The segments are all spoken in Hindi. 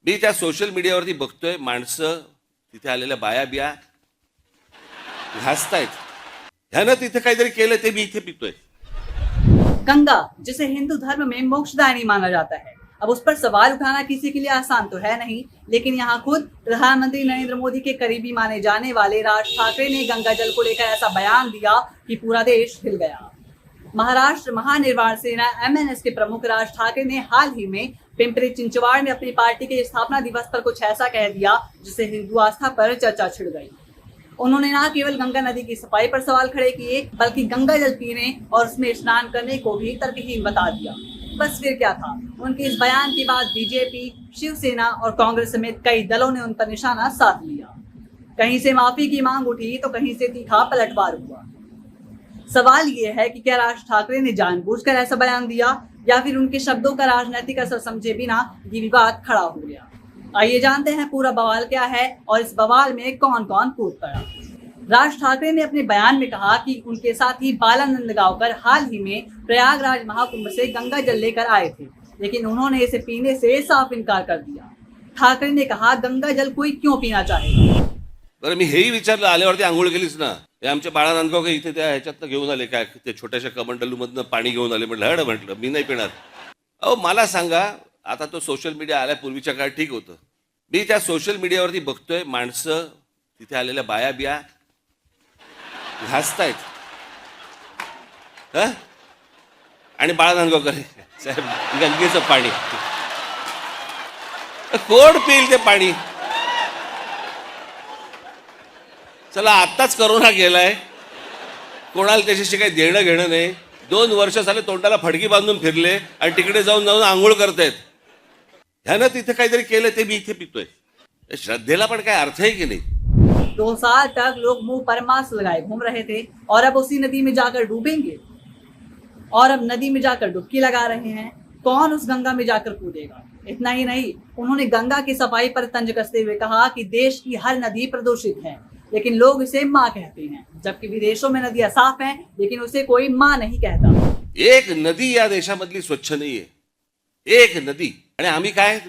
मी त्या सोशल मीडियावरती बघतोय माणसं तिथे आलेल्या बाया बिया हसतायत. ह्यानं तिथे काहीतरी केलं ते मी इथे पितोय. गंगा, जिसे हिंदू धर्म में मोक्षदायिनी माना जाता है, अब उस पर सवाल उठाना किसी के लिए आसान तो है नहीं, लेकिन यहाँ खुद प्रधानमंत्री नरेंद्र मोदी के करीबी माने जाने वाले राज ठाकरे ने गंगा जल को लेकर ऐसा बयान दिया कि पूरा देश हिल गया। महाराष्ट्र महानिर्वाण सेना MNS के प्रमुख राज ठाकरे ने हाल ही में पिंपरी चिंचवाड़ में अपनी पार्टी के स्थापना दिवस पर कुछ ऐसा कह दिया जिससे हिंदू आस्था पर चर्चा छिड़ गई। उन्होंने न केवल गंगा नदी की सफाई पर सवाल खड़े किए, बल्कि गंगा जल पीने और उसमें स्नान करने को भी तर्कहीन बता दिया। बस फिर क्या था, उनके इस बयान के बाद बीजेपी, शिवसेना और कांग्रेस समेत कई दलों ने उन पर निशाना साध लिया। कहीं से माफी की मांग उठी तो कहीं से तीखा पलटवार हुआ। सवाल ये है कि क्या राज ठाकरे ने जानबूझकर ऐसा बयान दिया या फिर उनके शब्दों का राजनीतिक असर समझे बिना ये विवाद खड़ा हो गया। आइए जानते हैं पूरा बवाल क्या है और इस बवाल में कौन कौन कूद पड़ा। राज ठाकरे ने अपने बयान में कहा कि उनके साथी बालानंद गांवकर हाल ही में प्रयागराज महाकुंभ से गंगा जल लेकर आए थे, लेकिन उन्होंने इसे पीने से साफ इनकार कर दिया। ठाकरे ने कहा, गंगा जल कोई क्यों पीना चाहेगा। बरं, मी हेही विचारलं आल्यावरती आंघोळ केलीच ना. हे आमच्या बाळा नांदगावकर इथे त्या ह्याच्यातनं घेऊन आले, काय ते छोट्याशा कमंडलूमधनं पाणी घेऊन आले. म्हटलं हड, म्हटलं मी नाही पिणार. अहो मला सांगा, आता तो सोशल मीडिया आल्यापूर्वीच्या काळ ठीक होतं. मी त्या सोशल मीडियावरती बघतोय माणसं तिथे आलेल्या बाया बिया हसतायत. आणि बाळा नांदगावकर साहेब गंगेचं पाणी कोण पिईल ते पाणी. चला आत्ताच करोना गेलाय, कोणाला त्याच्याशी काही देणं घेणं नाही. 2 वर्ष झाले तोंडाला फडकी बांधून फिरले आणि तिकडे जाऊन जाऊन आंघोळ करतायत. ह्यानं तिथे काहीतरी केलं ते मी इथे पितोय. श्रद्धेला पण काय अर्थ आहे की नाही. 2 साल तक लोग मुंह पर मास्क लगाए घूम रहे थे और अब उसी नदी में जाकर डूबेंगे और अब नदी में जाकर डुबकी लगा रहे हैं। कौन उस गंगा में जाकर कूदेगा। इतना ही नहीं, उन्होंने गंगा की सफाई पर तंज कसते हुए कहा कि देश की हर नदी प्रदूषित है, लेकिन लोग इसे माँ कहते हैं, जबकि विदेशों में नदियां साफ हैं, लेकिन उसे कोई माँ नहीं कहता। एक नदी या देशामधली स्वच्छ नाहीये, एक नदी. आणि आम्ही काय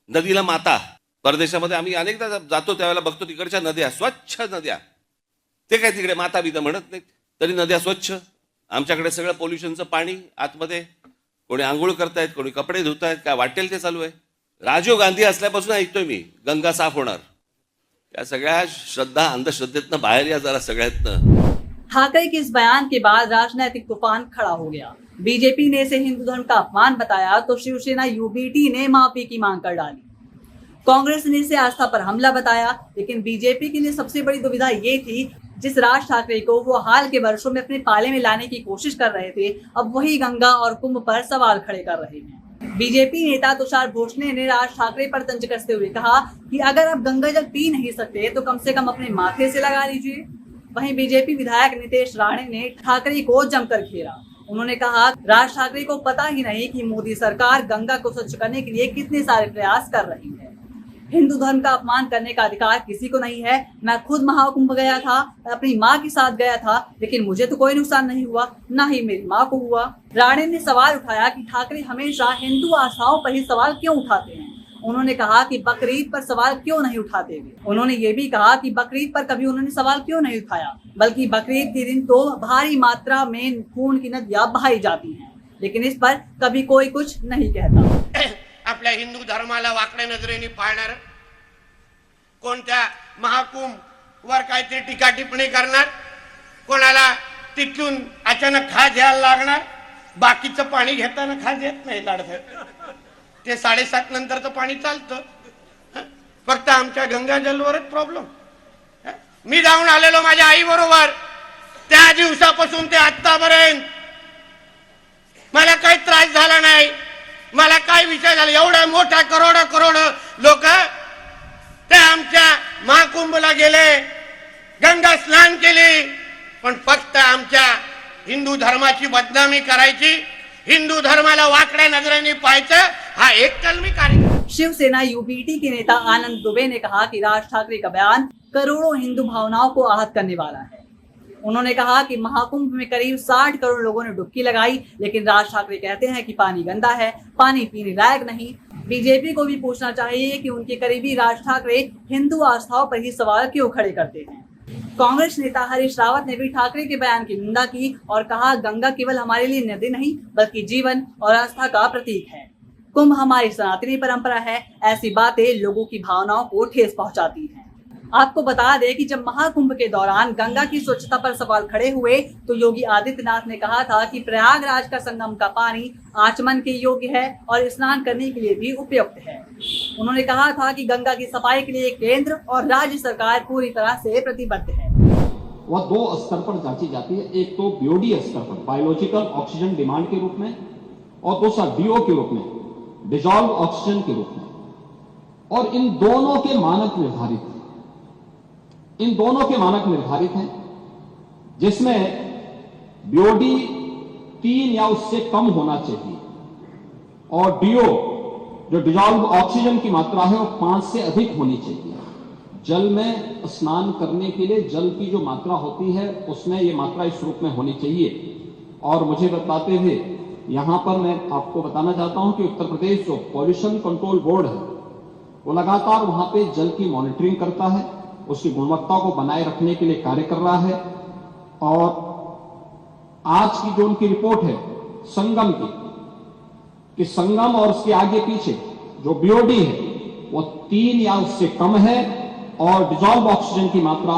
नदीला माता. परदेशामध्ये आम्ही अनेकदा जातो त्यावेळेला बघतो तिकडच्या नद्या स्वच्छ नद्या. ते काय तिकडे माता बिता म्हणत नाहीत, तरी नद्या स्वच्छ. आमच्याकडे सगळं पोल्युशनचं पाणी आतमध्ये. कोणी आंघोळ करतायत, कोणी कपडे धुतायत, काय वाटेल ते चालू आहे. राजीव गांधी असल्यापासून ऐकतोय मी गंगा साफ होणार. या सगळ्या श्रद्धा अंधश्रद्धेतनं बाहेर या जरा सगळ्यातनं. ठाकरे के इस बयान के बाद राजनीतिक तूफान खड़ा हो गया। बीजेपी ने इसे हिंदू धर्म का अपमान बताया तो शिवसेना UBT ने माफी की मांग कर डाली। कांग्रेस ने इसे आस्था पर हमला बताया, लेकिन बीजेपी के लिए सबसे बड़ी दुविधा ये थी, जिस राज ठाकरे को वो हाल के वर्षों में अपने पाले में लाने की कोशिश कर रहे थे, अब वही गंगा और कुंभ पर सवाल खड़े कर रहे हैं। बीजेपी नेता तुषार भोसले ने राज ठाकरे पर तंज कसते हुए कहा कि अगर आप गंगा जल पी नहीं सकते तो कम से कम अपने माथे से लगा लीजिए। वहीं बीजेपी विधायक नितेश राणे ने ठाकरे को जमकर घेरा। उन्होंने कहा, राज ठाकरे को पता ही नहीं कि मोदी सरकार गंगा को स्वच्छ करने के लिए कितने सारे प्रयास कर रही है। हिंदू धर्म का अपमान करने का अधिकार किसी को नहीं है। मैं खुद महाकुंभ गया था, अपनी माँ के साथ गया था, लेकिन मुझे तो कोई नुकसान नहीं हुआ, ना ही मेरी माँ को हुआ। राणे ने सवाल उठाया कि ठाकरे हमेशा हिंदू आस्थाओं पर ही सवाल क्यों उठाते हैं। उन्होंने कहा कि बकरीद पर सवाल क्यों नहीं उठाते वे। उन्होंने ये भी कहा कि बकरीद पर कभी उन्होंने सवाल क्यों नहीं उठाया, बल्कि बकरीद के दिन तो भारी मात्रा में खून की नदियां बहाई जाती हैं, लेकिन इस पर कभी कोई कुछ नहीं कहता। आपल्या हिंदू धर्माला वाकड्या नजरेने पाहणार, कोणत्या महाकुंभ वर काहीतरी टीका टिप्पणी करणार, कोणाला तिथून अचानक खाज यायला लागणार. बाकीचं पाणी घेताना खाज येत नाही लाडफेड, ते 7:30 नंतरचं पाणी चालतं. फक्त आमच्या गंगाजलवरच प्रॉब्लेम. मी जाऊन आलेलो माझ्या आई बरोबर, त्या दिवसापासून ते आतापर्यंत मला काही त्रास झाला नाही, मला काय विषय झाला. एवढ्या मोठ्या करोड लोक ते आमच्या महाकुंभला गेले, गंगा स्नान केले, पण फक्त आमच्या हिंदू धर्माची बदनामी करायची, हिंदू धर्माला वाकड्या नजरेने पाहायचं, हा एक कलमी कार्यक्रम। शिवसेना UBT के नेता आनंद दुबे ने कहा कि राज ठाकरे का बयान करोड़ों हिंदू भावनाओं को आहत करने वाला है। उन्होंने कहा कि महाकुंभ में करीब 60 करोड़ लोगों ने डुबकी लगाई, लेकिन राज ठाकरे कहते हैं कि पानी गंदा है, पानी पीने लायक नहीं। बीजेपी को भी पूछना चाहिए कि उनके करीबी राज ठाकरे हिंदू आस्थाओं पर ही सवाल क्यों खड़े करते हैं। कांग्रेस नेता हरीश रावत ने भी ठाकरे के बयान की निंदा की और कहा, गंगा केवल हमारे लिए नदी नहीं बल्कि जीवन और आस्था का प्रतीक है। कुंभ हमारी सनातनी परंपरा है। ऐसी बातें लोगों की भावनाओं को ठेस पहुंचाती हैं। आपको बता दें कि जब महाकुंभ के दौरान गंगा की स्वच्छता पर सवाल खड़े हुए तो योगी आदित्यनाथ ने कहा था कि प्रयागराज का संगम का पानी आचमन के योग्य है और स्नान करने के लिए भी उपयुक्त है। उन्होंने कहा था कि गंगा की सफाई के लिए केंद्र और राज्य सरकार पूरी तरह से प्रतिबद्ध है। वह दो स्तर पर जांची जाती है, एक तो बीओडी स्तर पर बायोलॉजिकल ऑक्सीजन डिमांड के रूप में और दूसरा डीओ के रूप में डिजॉल्व ऑक्सीजन के रूप में। और इन दोनों के मानक निर्धारित हैं, जिसमें बीओडी 3 या उससे कम होना चाहिए और डीओ जो डिजॉल्व ऑक्सीजन की मात्रा है वो 5 से अधिक होनी चाहिए। जल में स्नान करने के लिए जल की जो मात्रा होती है उसमें ये मात्रा इस रूप में होनी चाहिए। और मुझे बताते हुए यहां पर मैं आपको बताना चाहता हूं कि उत्तर प्रदेश जो पॉल्यूशन कंट्रोल बोर्ड है वो लगातार वहां पे जल की मॉनिटरिंग करता है, उसकी गुणवत्ता को बनाए रखने के लिए कार्य कर रहा है। और आज की जो उनकी रिपोर्ट है संगम की, कि संगम और उसके आगे पीछे जो बीओडी है वो 3 या उससे कम है और डिजॉल्व ऑक्सीजन की मात्रा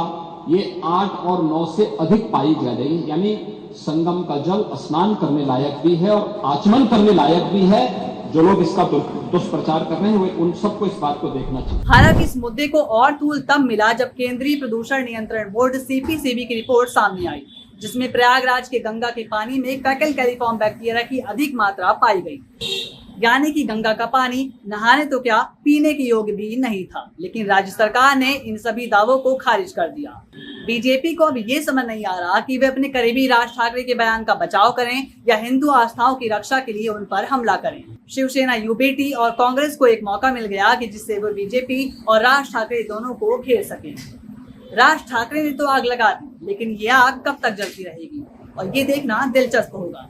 ये 8 और 9 से अधिक पाई जा रही है। यानी संगम का जल स्नान करने लायक भी है और आचमन करने लायक भी है। जो लोग इसका दुष्प्रचार कर रहे हैं वो उन सबको इस बात को देखना चाहिए। हालांकि इस मुद्दे को और तूल तब मिला जब केंद्रीय प्रदूषण नियंत्रण बोर्ड सीपीसीबी की रिपोर्ट सामने आई, जिसमें प्रयागराज के गंगा के पानी में फैकल कैलिफॉर्म बैक्टीरिया की अधिक मात्रा पाई गई। यानी कि गंगा का पानी नहाने तो क्या पीने के योग्य भी नहीं था। लेकिन राज्य सरकार ने इन सभी दावों को खारिज कर दिया। बीजेपी को अब ये समझ नहीं आ रहा कि वे अपने करीबी राज ठाकरे के बयान का बचाव करें या हिंदू आस्थाओं की रक्षा के लिए उन पर हमला करें। शिवसेना यूबीटी और कांग्रेस को एक मौका मिल गया कि जिससे वो बीजेपी और राज ठाकरे दोनों को घेर सके। राज ठाकरे ने तो आग लगा दी, लेकिन ये आग कब तक जलती रहेगी और ये देखना दिलचस्प होगा।